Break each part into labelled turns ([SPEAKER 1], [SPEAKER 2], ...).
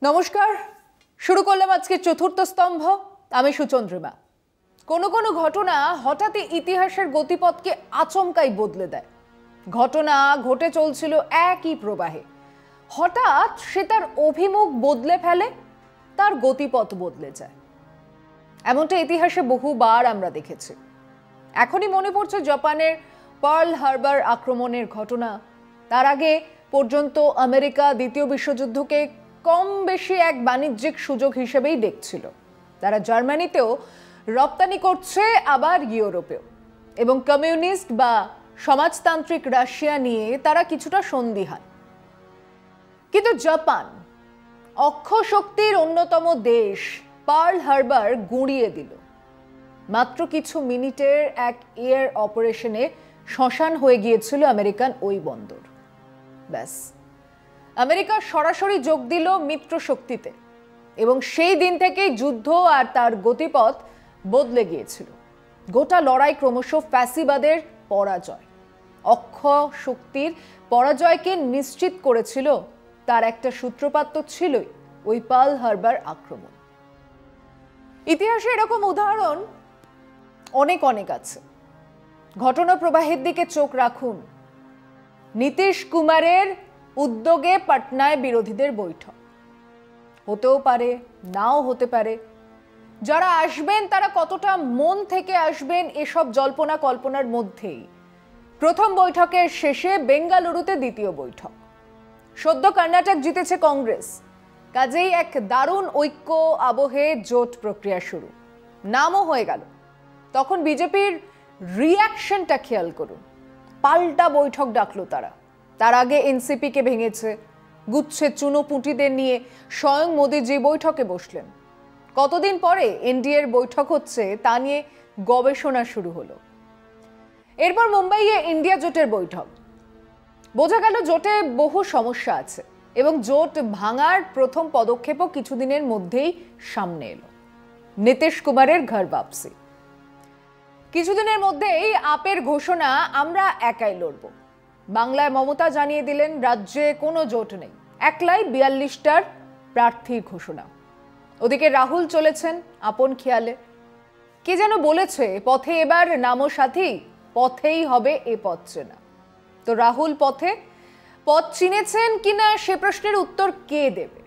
[SPEAKER 1] নমস্কার, শুরু করলাম আজকে চতুর্থ স্তম্ভ। আমি সুচন্দ্রিমা। কোনো কোনো ঘটনা হঠাৎই ইতিহাসের গতিপথকে আচমকাই বদলে দেয়। ঘটনা ঘটে চলছিল একই প্রবাহে, হঠাৎ সে তার অভিমুখ বদলে ফেলে, তার গতিপথ বদলে যায়। এমনটা ইতিহাসে বহুবার আমরা দেখেছি। এখনই মনে পড়ছে জাপানের পার্ল হারবার আক্রমণের ঘটনা। তার আগে পর্যন্ত আমেরিকা দ্বিতীয় বিশ্বযুদ্ধকে কম বেশি এক বাণিজ্যিক সুযোগ হিসেবেই দেখছিল। তারা জার্মানিতেও রপ্তানি করছে, আবার ইউরোপেও, এবং কমিউনিস্ট বা সমাজতান্ত্রিক রাশিয়া নিয়ে তারা কিছুটা সন্দিহান। কিন্তু জাপান, অক্ষশক্তির অন্যতম দেশ, পার্ল হারবার গুঁড়িয়ে দিল। মাত্র কিছু মিনিটের এক এয়ার অপারেশনে শ্মশান হয়ে গিয়েছিল আমেরিকান ওই বন্দর। ব্যাস, আমেরিকা সরাসরি যোগ দিল মিত্র শক্তিতে, এবং সেই দিন থেকেই যুদ্ধ আর তার গতিপথ বদলে গিয়েছিল। গোটা লড়াই ক্রমশ ফ্যাসিবাদের পরাজয়, অক্ষ শক্তির পরাজয়কে নিশ্চিত করেছিল। তার একটা সূত্রপাত তো ছিলই, ওই পার্ল হারবার আক্রমণ। ইতিহাসে এরকম উদাহরণ অনেক অনেক আছে। ঘটনা প্রবাহের দিকে চোখ রাখুন। নীতিশ কুমারের উদ্যোগে পাটনায় বিরোধীদের বৈঠক। হতেও পারে, নাও হতে পারে। যারা আসবেন তারা কতটা মন থেকে আসবেন এসব জল্পনা কল্পনার মধ্যেই প্রথম বৈঠকের শেষে বেঙ্গালুরুতে দ্বিতীয় বৈঠক। সদ্য কর্ণাটক জিতেছে কংগ্রেস, কাজেই এক দারুণ ঐক্য আবহে জোট প্রক্রিয়া শুরু, নামও হয়ে গেল। তখন বিজেপির রিয়াকশনটা খেয়াল করুন। পাল্টা বৈঠক ডাকলো তারা। তার আগে এনসিপিকে ভেঙেছে, গুচ্ছে চুনোপুঁটিদের নিয়ে স্বয়ং মোদিজি বৈঠকে বসলেন। কতদিন পরে এনডিএর বৈঠক হচ্ছে তা নিয়ে গবেষণা শুরু হলো। এরপর মুম্বাইয়ে ইন্ডিয়া জোটের বৈঠক। বোঝা গেল জোটে বহু সমস্যা আছে, এবং জোট ভাঙার প্রথম পদক্ষেপও কিছুদিনের মধ্যেই সামনে এলো। নীতিশ কুমারের ঘর বাপসি। কিছুদিনের মধ্যেই আপের ঘোষণা, আমরা একাই লড়ব। বাংলায় মমতা জানিয়ে দিলেন রাজ্যে কোনো জোট নেই, একলাই 42টার প্রার্থীর ঘোষণা। ওদিকে রাহুল চলেছেন আপন খেয়ালে। কে যেন বলেছে, পথে এবার নামো সাথী, পথেই হবে এ পথ চেনা। তো রাহুল পথ চিনেছেন কিনা সে প্রশ্নের উত্তর কে দেবে?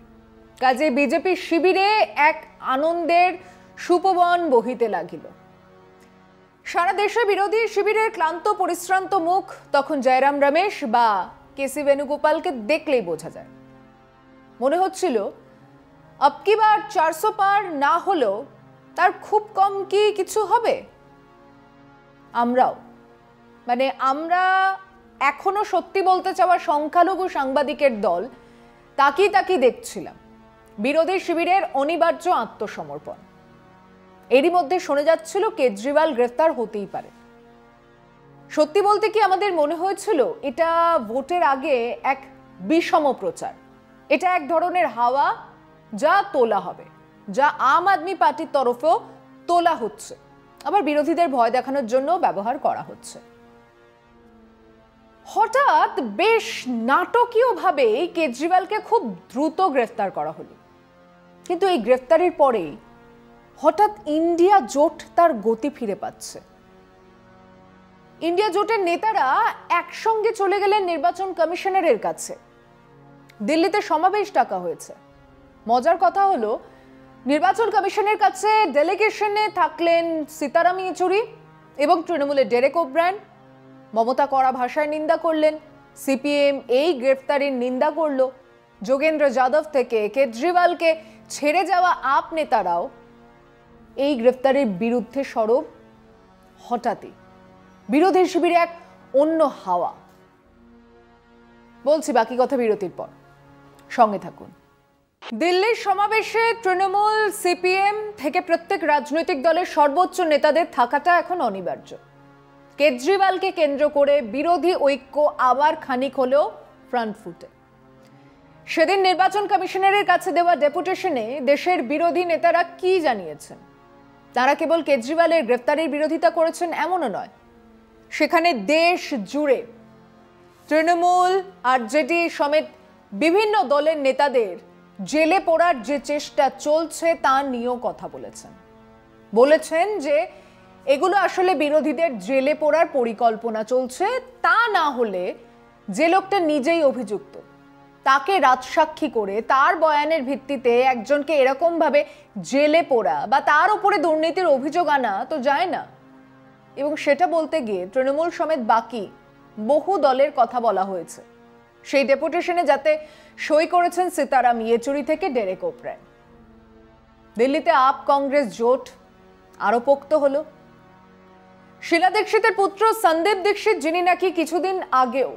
[SPEAKER 1] কাজে বিজেপি শিবিরে এক আনন্দের সুপবন বহিতে লাগিল। সারা দেশে বিরোধী শিবিরের ক্লান্ত পরিশ্রান্ত মুখ তখন জয়রাম রমেশ বা কেসি বেণুগোপালকে দেখলেই বোঝা যায়। মনে হচ্ছিল আবকি বার 400 পার না হলেও তার খুব কম কি কিছু হবে। আমরা এখনো সত্যি বলতে চাওয়া সংখ্যালঘু সাংবাদিকের দল তাকিয়ে দেখছিলাম বিরোধী শিবিরের অনিবার্য আত্মসমর্পণ। এরই মধ্যে শোনা যাচ্ছিল কেজরিওয়াল গ্রেফতার হতেই পারে। সত্যি বলতে কি আমাদের মনে হয়েছিল এটা ভোটের আগে এক বিষম প্রচার, এটা এক ধরনের হাওয়া যা তোলা হবে, যা আম আদমি পার্টির তরফেও তোলা হচ্ছে, আবার বিরোধীদের ভয় দেখানোর জন্য ব্যবহার করা হচ্ছে। হঠাৎ বেশ নাটকীয়ভাবে কেজরিওয়ালকে খুব দ্রুত গ্রেফতার করা হলো। কিন্তু এই গ্রেফতারের পরেই হঠাৎ ইন্ডিয়া জোট তার গতি ফিরে পাচ্ছে। ইন্ডিয়া জোটের নেতারা একসঙ্গে চলে গেলেন নির্বাচন কমিশনারের কাছে। দিল্লিতে সমাবেশ ডাকা হয়েছে। মজার কথা হলো, নির্বাচন কমিশনের কাছে ডেলিগেশনে থাকলেন সীতারাম ইয়েচুরি এবং তৃণমূলের ডেরেক ওব্রায়েন। মমতা কড়া ভাষায় নিন্দা করলেন, সিপিএম এই গ্রেফতারির নিন্দা করল। যোগেন্দ্র যাদব থেকে কেজরিওয়ালকে ছেড়ে যাওয়া আপ নেতারাও এই গ্রেফতারের বিরুদ্ধে সরব। হঠাৎই বিরোধী শিবিরে এক অন্য হাওয়া। বলছি বাকি কথা বিরতির পর, সঙ্গে থাকুন। দিল্লির সমাবেশে তৃণমূল, সিপিএম থেকে প্রত্যেক রাজনৈতিক দলের সর্বোচ্চ নেতাদের থাকাটা এখন অনিবার্য। কেজরিওয়ালকে কেন্দ্র করে বিরোধী ঐক্য আবার খানিক হলেও ফ্রন্ট ফুটে। সেদিন নির্বাচন কমিশনারের কাছে দেওয়া ডেপুটেশনে দেশের বিরোধী নেতারা কি জানিয়েছেন? তারা কেবল কেজরিওয়ালের গ্রেফতারের বিরোধিতা করেছেন এমনও নয়, সেখানে দেশ জুড়ে তৃণমূল, আরজেডি সমেত বিভিন্ন দলের নেতাদের জেলে পোড়ার যে চেষ্টা চলছে তা নিয়েও কথা বলেছেন যে এগুলো আসলে বিরোধীদের জেলে পোড়ার পরিকল্পনা চলছে, তা না হলে যে লোকটা নিজেই অভিযুক্ত তাকে রাজসাক্ষী করে তার বয়ানের ভিত্তিতে একজনকে এরকম ভাবে জেলে পোড়া বা তার উপরে দুর্নীতির অভিযোগ আনা তো যায় না। এবং সেটা বলতে গিয়ে তৃণমূল সমেত বাকি বহু দলের কথা বলা হয়েছে। সেই ডেপুটেশনে যাতে সই করেছেন সীতারাম ইয়েচুরি থেকে ডেরেক ওব্রায়েন। দিল্লিতে আপ কংগ্রেস জোট আরো পোক্ত হলো। শীলা দীক্ষিতের পুত্র সন্দীপ দীক্ষিত, যিনি নাকি কিছুদিন আগেও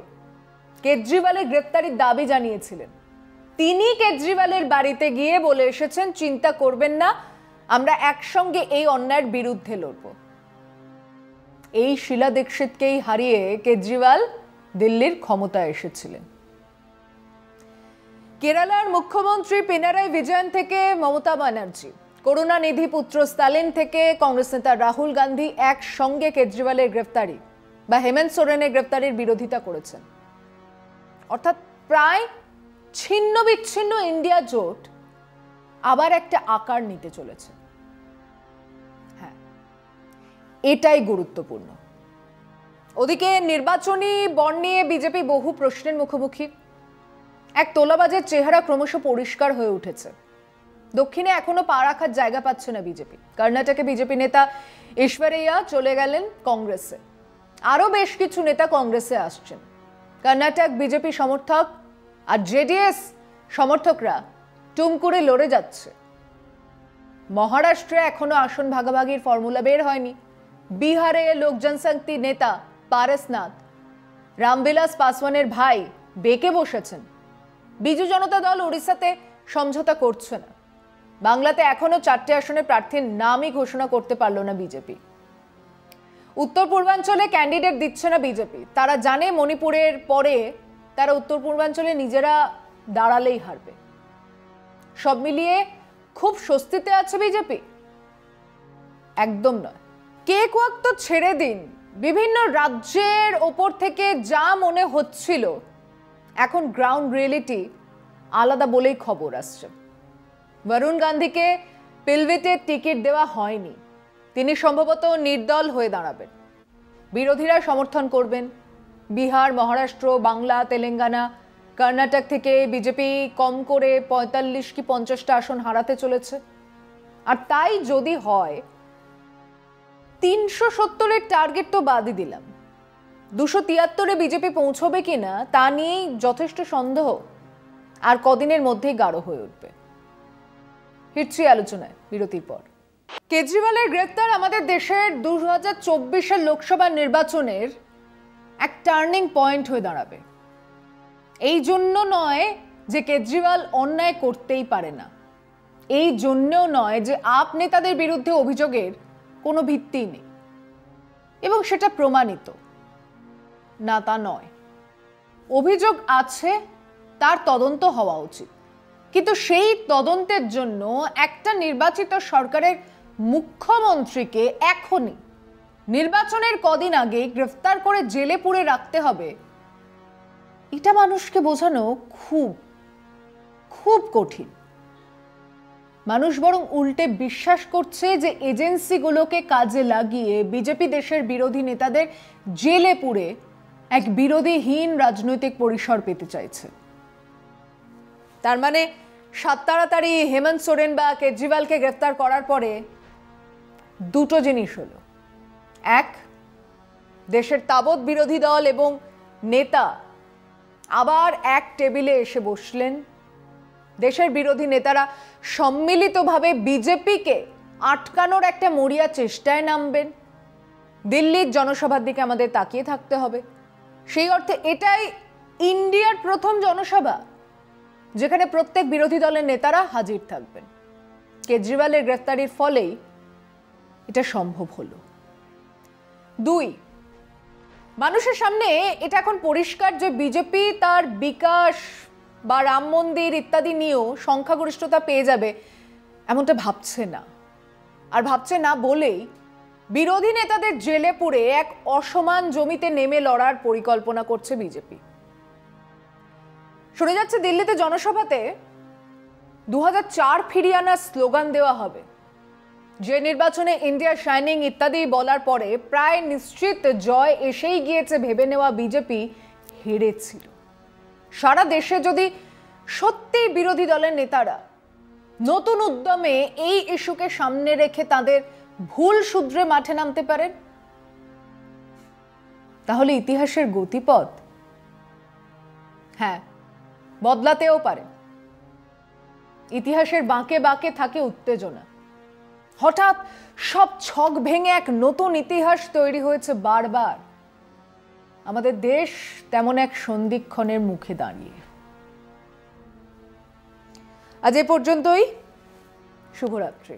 [SPEAKER 1] কেজরিওয়ালের গ্রেফতারির দাবি জানিয়েছিলেন, তিনি কেজরিওয়ালের বাড়িতে গিয়ে বলে এসেছেন, চিন্তা করবেন না, আমরা একসঙ্গে এই অন্যায়ের বিরুদ্ধে লড়ব। এই শীলা দীক্ষিতকেই হারিয়ে কেজরিওয়াল দিল্লির ক্ষমতায় এসেছিলেন। কেরালার মুখ্যমন্ত্রী পিনারাই বিজয়ন থেকে মমতা ব্যানার্জি, করুণানিধি পুত্র স্টালিন থেকে কংগ্রেস নেতা রাহুল গান্ধী একসঙ্গে কেজরিওয়ালের গ্রেফতারি বা হেমন্ত সোরেনের গ্রেফতারির বিরোধিতা করেছেন। অর্থাৎ প্রায় ছিন্ন বিচ্ছিন্ন ইন্ডিয়া জোট আবার একটা আকার নিতে চলেছে। হ্যাঁ, এটাই গুরুত্বপূর্ণ। ওদিকে নির্বাচনী বন্ড নিয়ে বিজেপি বহু প্রশ্নের মুখোমুখি। এক তোলাবাজের চেহারা ক্রমশ পরিষ্কার হয়ে উঠেছে। দক্ষিণে এখনো পা রাখার জায়গা পাচ্ছে না বিজেপি। কর্ণাটকে বিজেপি নেতা ঈশ্বরৈয়া চলে গেলেন কংগ্রেসে, আরো বেশ কিছু নেতা কংগ্রেসে আসছেন। কর্ণাটক বিজেপি সমর্থক আর জেডিএস সমর্থকরা টুমকুরে লড়ে যাচ্ছে। মহারাষ্ট্রে এখনো আসন ভাগাভাগির ফর্মুলা বের হয়নি। বিহারে লোক জনশক্তি নেতা পারসনাথ রামবিলাস পাসওয়ানের ভাই বেঁকে বসেছেন। বিজু জনতা দল উড়িষ্যাতে সমঝোতা করছে না। বাংলাতে এখনো 4টে আসনের প্রার্থীর নামই ঘোষণা করতে পারল না বিজেপি। উত্তর পূর্বাঞ্চলে ক্যান্ডিডেট দিচ্ছে না বিজেপি। তারা জানে মণিপুরের পরে তারা উত্তর পূর্বাঞ্চলে নিজেরা দাঁড়ালেই হারবে। সব মিলিয়ে খুব স্বস্তিতে আছে বিজেপি? একদম নয়। কেক ওয়াক তো ছেড়ে দিন, বিভিন্ন রাজ্যের ওপর থেকে যা মনে হচ্ছিল, এখন গ্রাউন্ড রিয়েলিটি আলাদা বলেই খবর আসছে। বরুণ গান্ধীকে পিলভিতে টিকিট দেওয়া হয়নি। তিনি সম্ভবত নির্দল হয়ে দাঁড়াবেন। বিরোধীরা সমর্থন করবেন। বিহার, মহারাষ্ট্র, বাংলা, তেলেঙ্গানা, কর্ণাটক থেকে বিজেপি কম করে 45 কি 50টা আসন হারাতে চলেছে। আর তাই যদি হয়, 370-এর টার্গেট তো বাদই দিলাম, 273-এ বিজেপি পৌঁছবে কিনা তা নিয়েই যথেষ্ট সন্দেহ আর কদিনের মধ্যেই গাঢ় হয়ে উঠবে। ফিরছি আলোচনায় বিরতির পর। কেজরিওয়ালের গ্রেফতার আমাদের দেশের 2024-এর লোকসভা নির্বাচনের এক টার্নিং পয়েন্ট হয়ে দাঁড়াবে। এই জন্য নয় যে কেজরিওয়াল অন্যায় করতেই পারে না, এই জন্যও নয় যে আপ নেতাদের বিরুদ্ধে অভিযোগের কোনো ভিত্তি নেই এবং সেটা প্রমাণিত না, তা নয়। অভিযোগ আছে, তার তদন্ত হওয়া উচিত, কিন্তু সেই তদন্তের জন্য একটা নির্বাচিত সরকারের মুখ্যমন্ত্রীকে এখনই নির্বাচনের কদিন আগে গ্রেফতার করে জেলে পুরে রাখতে হবে, এটা মানুষকে বোঝানো খুব খুব কঠিন। মানুষ বরং উল্টে বিশ্বাস করছে যে এজেন্সিগুলোকে কাজে লাগিয়ে বিজেপি দেশের বিরোধী নেতাদের জেলে পুরে এক বিরোধীহীন রাজনৈতিক পরিসর পেতে চাইছে। তার মানে সাত তাড়াতাড়ি হেমন্ত সোরেন বা কেজরিওয়ালকে গ্রেফতার করার পরে দুটো জিনিস হলো। এক, দেশের তাবৎ বিরোধী দল এবং নেতা আবার এক টেবিলে এসে বসলেন। দেশের বিরোধী নেতারা সম্মিলিতভাবে বিজেপিকে আটকানোর একটা মরিয়া চেষ্টায় নামবেন। দিল্লির জনসভার দিকে আমাদের তাকিয়ে থাকতে হবে। সেই অর্থে এটাই ইন্ডিয়ার প্রথম জনসভা যেখানে প্রত্যেক বিরোধী দলের নেতারা হাজির থাকবেন। কেজরিওয়ালের গ্রেফতারির ফলেই এটা সম্ভব হলো। দুই, মানুষের সামনে এটা এখন পরিষ্কার যে বিজেপি তার বিকাশ বা রাম মন্দির ইত্যাদি নিয়েও সংখ্যাগরিষ্ঠতা পেয়ে যাবে এমনটা ভাবছে না। আর ভাবছে না বলেই বিরোধী নেতাদের জেলে পুরে এক অসমান জমিতে নেমে লড়ার পরিকল্পনা করছে বিজেপি। শুনে যাচ্ছে দিল্লিতে জনসভাতে 2004 ফিরিয়ে আনার স্লোগান দেওয়া হবে, যে নির্বাচনে ইন্ডিয়া শাইনিং ইত্যাদি বলার পরে প্রায় নিশ্চিত জয় এসেই গিয়েছে ভেবে নেওয়া বিজেপি হেরেছিল। সারা দেশে যদি সত্যি বিরোধী দলের নেতারা নতুন উদ্যমে এই ইস্যুকে সামনে রেখে তাদের ভুল শুধরে মাঠে নামতে পারেন, তাহলে ইতিহাসের গতিপথ বদলাতেও পারে। ইতিহাসের বাঁকে বাঁকে থাকে উত্তেজনা। হঠাৎ সব ছক ভেঙে এক নতুন ইতিহাস তৈরি হয়েছে বারবার। আমাদের দেশ তেমন এক সন্ধিক্ষণের মুখে দাঁড়িয়ে। আজ এ পর্যন্তই। শুভরাত্রি।